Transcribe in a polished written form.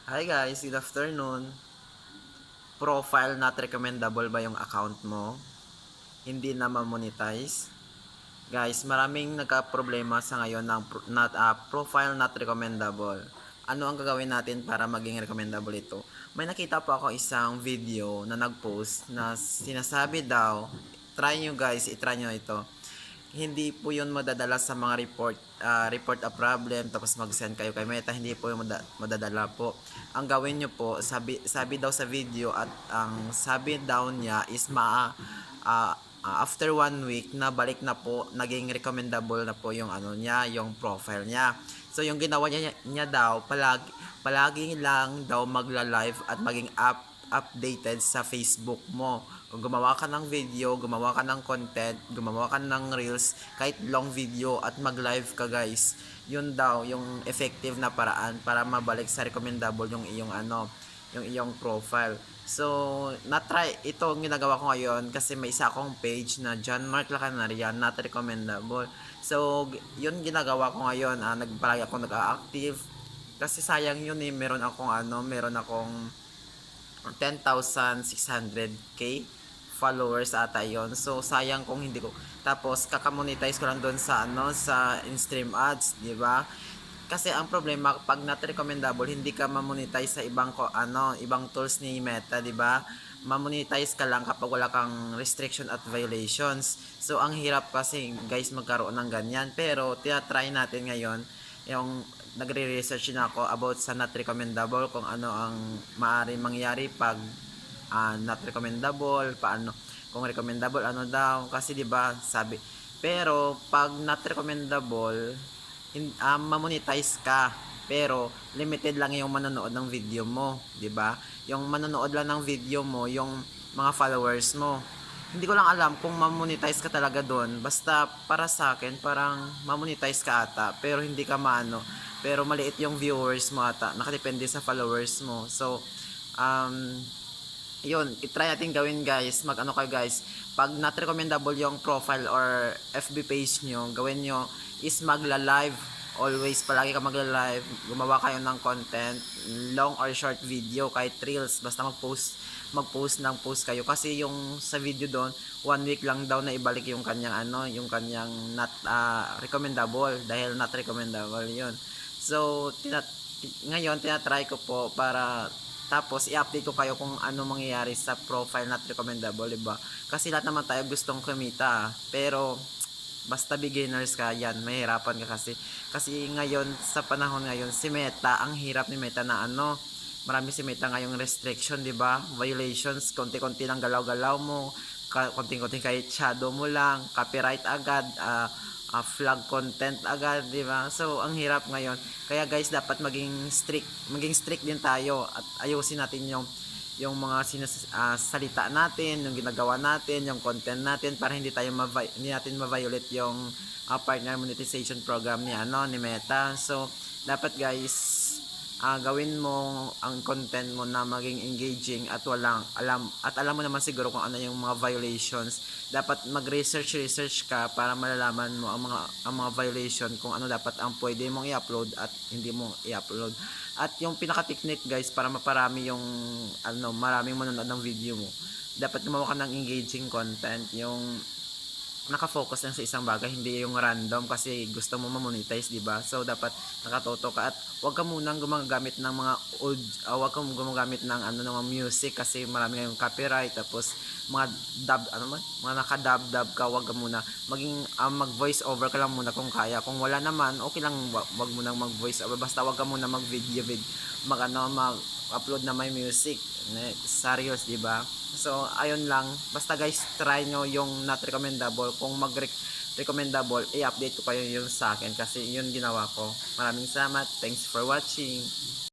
Hi guys, good afternoon. Profile not recommendable ba yung account mo? Hindi na ma-monetize? Guys, maraming nagka-problema sa ngayon ng profile not recommendable. Ano ang gagawin natin para maging recommendable ito? May nakita po ako isang video na nag-post na sinasabi daw, try nyo guys, itry nyo ito. Hindi po yun madadala sa mga report a problem tapos mag-send kayo kay Meta, hindi po yung madadala po. Ang gawin nyo po, sabi daw sa video at ang sabi daw niya is after 1 week na balik na po, naging recommendable na po yung ano niya, yung profile niya. So yung ginawa niya daw, palagi lang daw magla-live at maging updated sa Facebook mo. Kung gumawa ka ng video, gumawa ka ng content, gumawa ka ng reels, kahit long video at mag-live ka guys. Yun daw yung effective na paraan para mabalik sa recommendable yung iyong profile. So, na-try ito ang ginagawa ko ngayon kasi may isa akong page na John Mark Lacanaria, not recommendable. So, yun ginagawa ko ngayon, palagi ako nag-active kasi sayang yun meron akong 10,600k followers ata yon. So sayang kung hindi ko, tapos kakamonetize ko lang doon sa sa in-stream ads, di ba? Kasi ang problema pag not recommendable, hindi ka ma-monetize sa ibang tools ni Meta, di ba? Ma-monetize ka lang kapag wala kang restriction at violations. So ang hirap kasi guys magkaroon ng ganyan, pero tina-try natin ngayon yung nagre-research na ako about sa not recommendable, kung ano ang maaari mangyari pag not recommendable, paano kung recommendable ano daw, kasi 'di ba sabi, pero pag not recommendable ma-monetize ka, pero limited lang yung manonood ng video mo, 'di ba? Yung manonood lang ng video mo yung mga followers mo. Hindi ko lang alam kung ma-monetize ka talaga doon. Basta para sa akin, parang ma-monetize ka ata, pero hindi ka pero maliit yung viewers mo ata. Nakadepende sa followers mo. So, yun, itry natin gawin guys. Mag-ano kayo guys. Pag not recommendable yung profile or FB page nyo, gawin nyo is magla-live. Always, palagi ka magla-live. Gumawa kayo ng content, long or short video, kahit reels. Basta magpost ng post kayo, kasi yung sa video doon 1 week lang daw na ibalik yung kanyang not recommendable, dahil not recommendable yun. So ngayon tinatry ko po para tapos i-update ko kayo kung ano mangyayari sa profile not recommendable, diba? Kasi lahat naman tayo gustong kumita, pero basta beginners ka, yan, mahirapan ka kasi ngayon, sa panahon ngayon, si Meta, ang hirap ni Meta na marami si Meta ngayong restriction, 'di ba? Violations, konti-konti lang galaw-galaw mo, konting-konti kahit shadow mo lang, copyright agad, flag content agad, 'di ba? So ang hirap ngayon. Kaya guys, dapat maging strict din tayo at ayusin natin yung mga salita natin, yung ginagawa natin, yung content natin, para hindi natin ma-violate yung partner monetization program ni Meta. So dapat guys, gawin mo ang content mo na maging engaging at alam mo naman siguro kung ano yung mga violations. Dapat mag-research ka para malalaman mo ang mga violation, kung ano dapat ang pwede mong i-upload at hindi mo i-upload. At yung pinaka-technique guys, para maparami yung maraming manonood ng video mo, dapat gumawa ka ng engaging content, yung nakafocus lang sa isang bagay, hindi yung random kasi gusto mo ma-monetize, di ba? So dapat nakatoto ka, at wag ka munang gumagamit ng mga wag ka gumagamit ng ng mga music, kasi marami ngayong copyright, tapos mga mga naka-dub ka, wag ka muna. Mag voice over ka lang muna kung kaya. Kung wala naman, okay lang, wag mo nang mag voice over, basta wag ka muna mag mag-upload na may music sa reels, di ba? So ayun lang, basta guys, try nyo yung not recommendable. Kung recommendable, i-update ko kayo yung sa akin, kasi yun ginawa ko. Maraming salamat, thanks for watching.